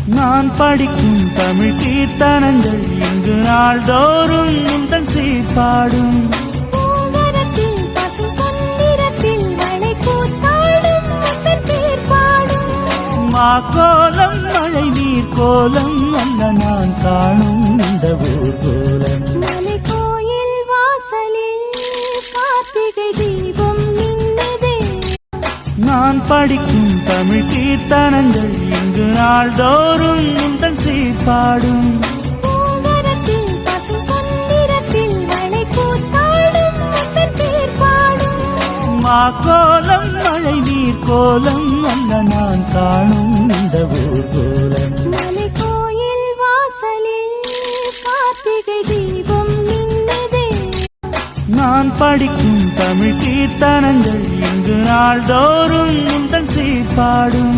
நான் படிக்கும் தமிழ் கீர்த்தனங்கள் இங்கு நாள்தோறும் உந்தன் சீர்பாடும். மாக்கோலம் மழை நீர் கோலம் அல்ல நான் காணும் இந்த ஊர்கோலம். மலை கோயில் வாசலில் கார்த்திகை தீபம் மின்னுதே. நான் படிக்கும் தமிழ் கீர்த்தனங்கள் இங்கு நாள்தோறும் உந்தன் சீர்பாடும். மாக்கோலம் மழை நீர் கோலம் அல்ல நான் காணும் இந்த ஊர்கோலம். மலை கோயில் வாசலில் கார்த்திகை தீபம் மின்னுதே. நான் படிக்கும் தமிழ் கீர்த்தனங்கள் இங்கு நாள்தோறும் உந்தன் சீர்பாடும்.